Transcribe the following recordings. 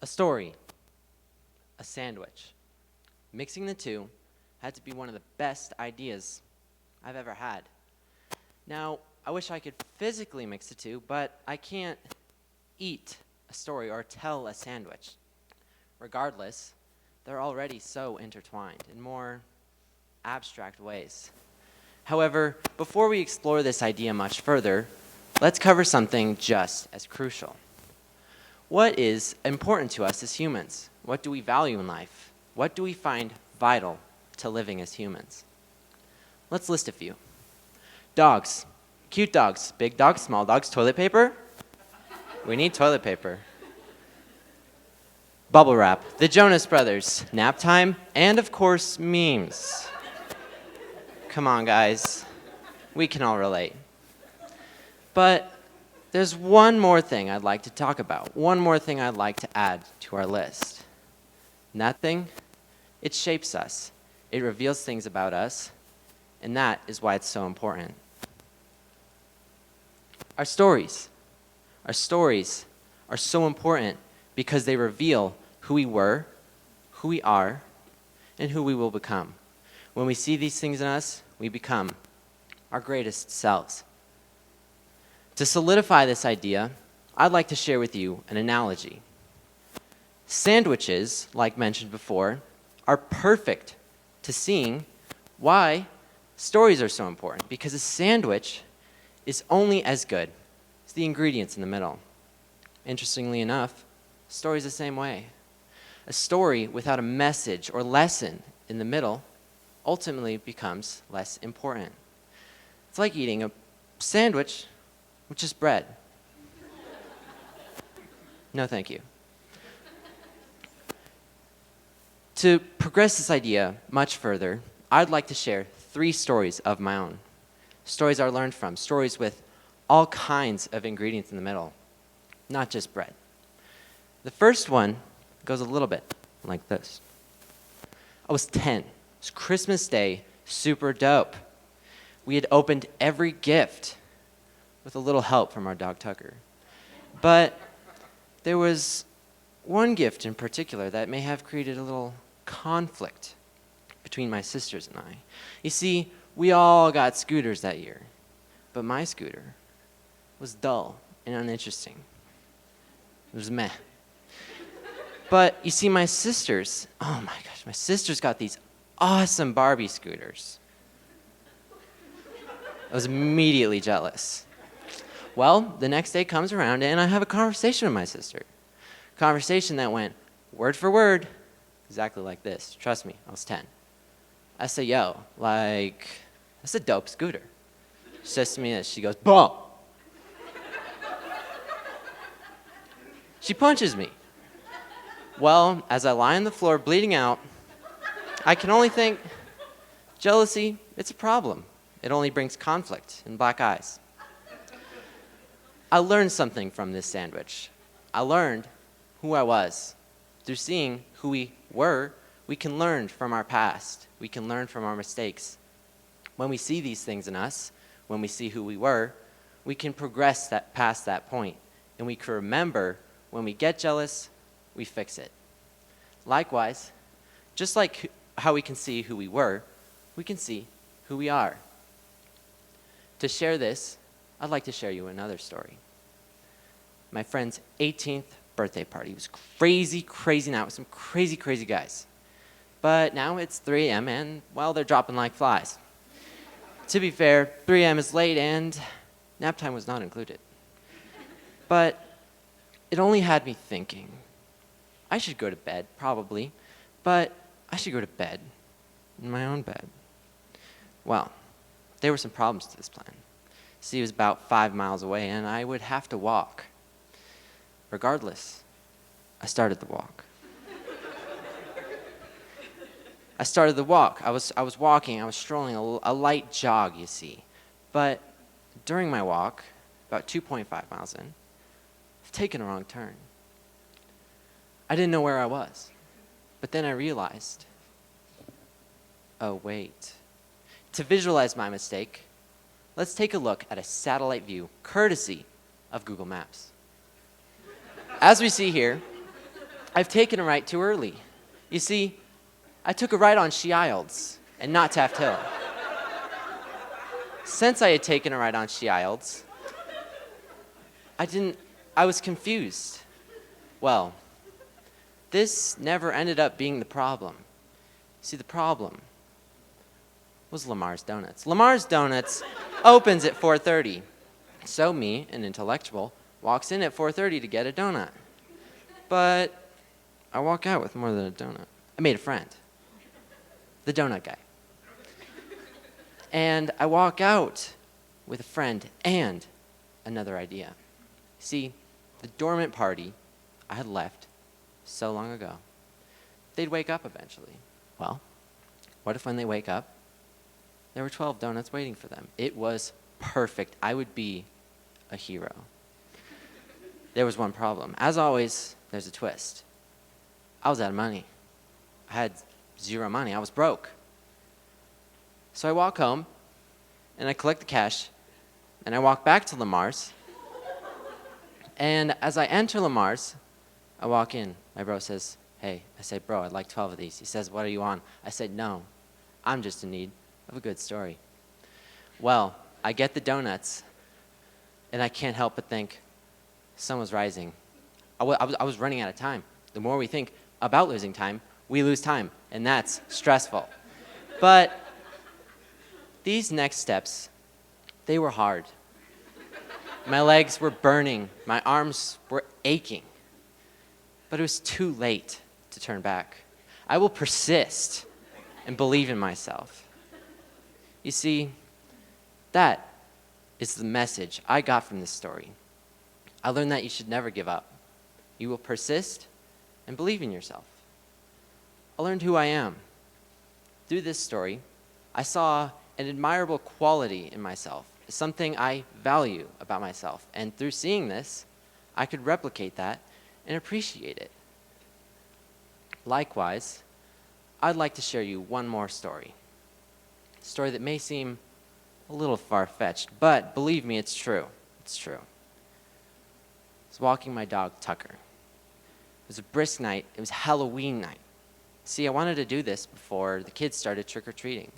A story, a sandwich. Mixing the two had to be one of the best ideas I've ever had. Now, I wish I could physically mix the two, but I can't eat a story or tell a sandwich. Regardless, they're already so intertwined in more abstract ways. However, before we explore this idea much further, let's cover something just as crucial. What is important to us as humans? What do we value in life? What do we find vital to living as humans? Let's list a few. Dogs. Cute dogs. Big dogs, small dogs. Toilet paper? We need toilet paper. Bubble wrap. The Jonas Brothers. Nap time. And of course, memes. Come on, guys. We can all relate. But there's one more thing I'd like to talk about. One more thing I'd like to add to our list. And that thing, it shapes us. It reveals things about us. And that is why it's so important. Our stories. Our stories are so important because they reveal who we were, who we are, and who we will become. When we see these things in us, we become our greatest selves. To solidify this idea, I'd like to share with you an analogy. Sandwiches, like mentioned before, are perfect to seeing why stories are so important, because a sandwich is only as good as the ingredients in the middle. Interestingly enough, a story is the same way. A story without a message or lesson in the middle ultimately becomes less important. It's like eating a sandwich with just bread. No, thank you. To progress this idea much further, I'd like to share 3 stories of my own. Stories I learned from, stories with all kinds of ingredients in the middle, not just bread. The first one goes a little bit like this. I was 10. It's Christmas Day, super dope. We had opened every gift with a little help from our dog Tucker. But there was one gift in particular that may have created a little conflict between my sisters and I. You see, we all got scooters that year, but my scooter was dull and uninteresting. It was meh. But you see, my sisters, oh my gosh, my sisters got these awesome Barbie scooters. I was immediately jealous. Well, the next day comes around and I have a conversation with my sister. Conversation that went word for word, exactly like this. Trust me, I was 10. I say, yo, like, that's a dope scooter. She says to me this, she goes, boom. She punches me. Well, as I lie on the floor bleeding out, I can only think, jealousy, it's a problem. It only brings conflict and black eyes. I learned something from this sandwich. I learned who I was. Through seeing who we were, we can learn from our past. We can learn from our mistakes. When we see these things in us, when we see who we were, we can progress past that point, and we can remember when we get jealous, we fix it. Likewise, just like how we can see who we were, we can see who we are. To share this, I'd like to share you another story. My friend's 18th birthday party. It was crazy, crazy night with some crazy, crazy guys. But now it's 3 a.m. and, well, they're dropping like flies. To be fair, 3 a.m. is late and nap time was not included. But it only had me thinking. I should go to bed, probably, but I should go to bed in my own bed. Well, there were some problems to this plan. See, it was about 5 miles away, and I would have to walk. Regardless, I started the walk. I started the walk. I was walking. I was strolling, a light jog, you see. But during my walk, about 2.5 miles in, I've taken a wrong turn. I didn't know where I was. But then I realized, oh, wait. To visualize my mistake, let's take a look at a satellite view, courtesy of Google Maps. As we see here, I've taken a right too early. You see, I took a right on Shields and not Taft Hill. Since I had taken a right on Shields, I was confused. Well, this never ended up being the problem. See, the problem was Lamar's Donuts. Lamar's Donuts opens at 4:30. So me, an intellectual, walks in at 4:30 to get a donut. But I walk out with more than a donut. I made a friend, the donut guy. And I walk out with a friend and another idea. See, the dormant party I had left so long ago, they'd wake up eventually. Well, what if when they wake up, there were 12 donuts waiting for them? It was perfect. I would be a hero. There was one problem. As always, there's a twist. I was out of money. I had zero money. I was broke. So I walk home, and I collect the cash, and I walk back to Lamar's. And as I enter Lamar's, I walk in. My bro says, "Hey." I say, "Bro, I'd like 12 of these." He says, "What are you on?" I said, "No, I'm just in need of a good story." Well, I get the donuts, and I can't help but think, sun was rising. I was running out of time. The more we think about losing time, we lose time, and that's stressful. But these next steps, they were hard. My legs were burning. My arms were aching. But it was too late to turn back. I will persist and believe in myself. You see, that is the message I got from this story. I learned that you should never give up. You will persist and believe in yourself. I learned who I am. Through this story, I saw an admirable quality in myself, something I value about myself. And through seeing this, I could replicate that and appreciate it. Likewise, I'd like to share you one more story. A story that may seem a little far-fetched, but believe me, it's true. It's true. I was walking my dog, Tucker. It was a brisk night. It was Halloween night. See, I wanted to do this before the kids started trick-or-treating.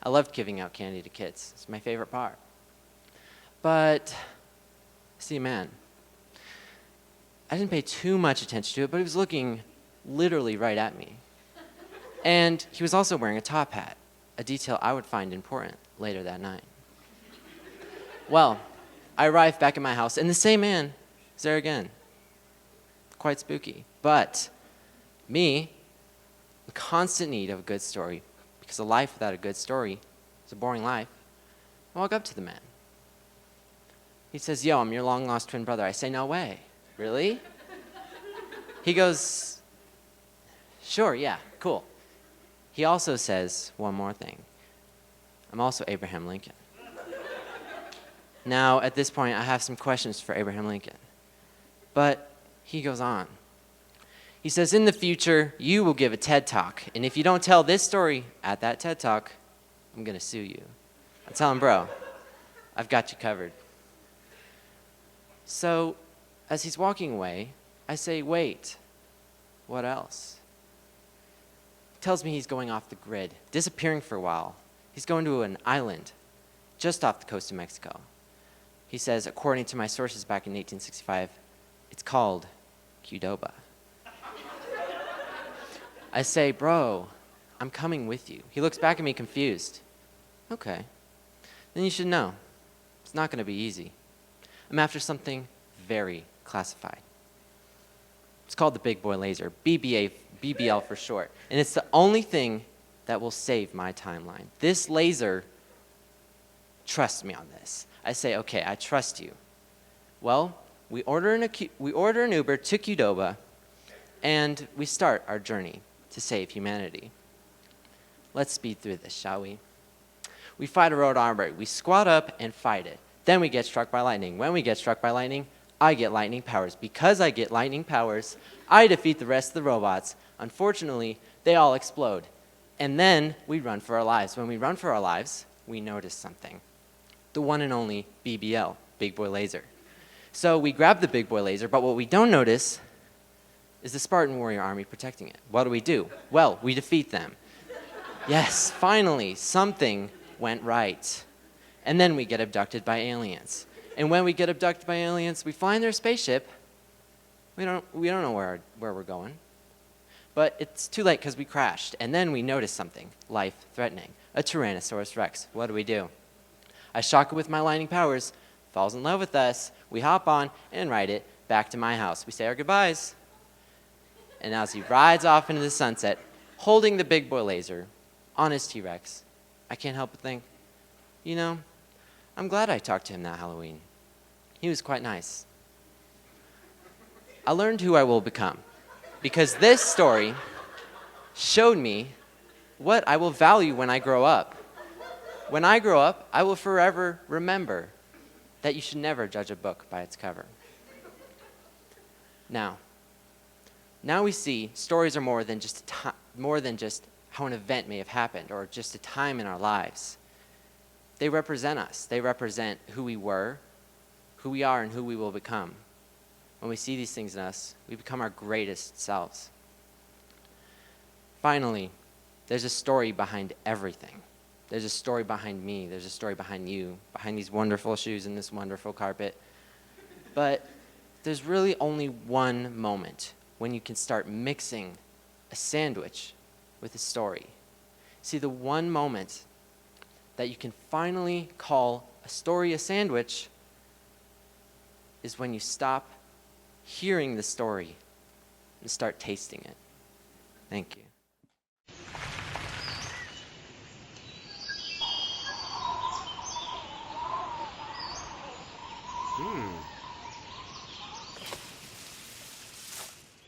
I loved giving out candy to kids. It's my favorite part. But, see, man, I didn't pay too much attention to it, but he was looking literally right at me. And he was also wearing a top hat, a detail I would find important later that night. Well, I arrived back at my house, and the same man is there again. Quite spooky. But me, in constant need of a good story, because a life without a good story is a boring life, I walk up to the man. He says, "Yo, I'm your long-lost twin brother." I say, "No way." "Really?" He goes, "Sure, yeah, cool." He also says one more thing. "I'm also Abraham Lincoln." Now, at this point, I have some questions for Abraham Lincoln. But he goes on. He says, "In the future, you will give a TED Talk, and if you don't tell this story at that TED Talk, I'm going to sue you." I tell him, "Bro, I've got you covered." So, as he's walking away, I say, "Wait, what else?" He tells me he's going off the grid, disappearing for a while. He's going to an island just off the coast of Mexico. He says, according to my sources back in 1865, it's called Qdoba. I say, "Bro, I'm coming with you." He looks back at me confused. "Okay, then you should know, it's not going to be easy. I'm after something very classified. It's called the Big Boy Laser, BBL for short. And it's the only thing that will save my timeline. This laser, trust me on this." I say, "Okay, I trust you." Well, we order an Uber to Qdoba, and we start our journey to save humanity. Let's speed through this, shall we? We fight a road robbery. We squat up and fight it. Then we get struck by lightning. When we get struck by lightning, I get lightning powers. Because I get lightning powers, I defeat the rest of the robots. Unfortunately, they all explode. And then we run for our lives. When we run for our lives, we notice something. The one and only BBL, Big Boy Laser. So we grab the Big Boy Laser, but what we don't notice is the Spartan warrior army protecting it. What do? Well, we defeat them. Yes, finally, something went right. And then we get abducted by aliens. And when we get abducted by aliens, we fly in their spaceship. We don't know where we're going. But it's too late because we crashed. And then we notice something life-threatening, a Tyrannosaurus Rex. What do? I shock it with my lightning powers, falls in love with us. We hop on and ride it back to my house. We say our goodbyes. And as he rides off into the sunset, holding the big boy laser on his T-Rex, I can't help but think, I'm glad I talked to him that Halloween. He was quite nice. I learned who I will become because this story showed me what I will value when I grow up. When I grow up, I will forever remember that you should never judge a book by its cover. Now we see stories are more than just how an event may have happened or just a time in our lives. They represent us. They represent who we were, who we are, and who we will become. When we see these things in us, we become our greatest selves. Finally, there's a story behind everything. There's a story behind me. There's a story behind you, behind these wonderful shoes and this wonderful carpet. But there's really only one moment when you can start mixing a sandwich with a story. See, the one moment that you can finally call a story a sandwich is when you stop hearing the story and start tasting it. Thank you.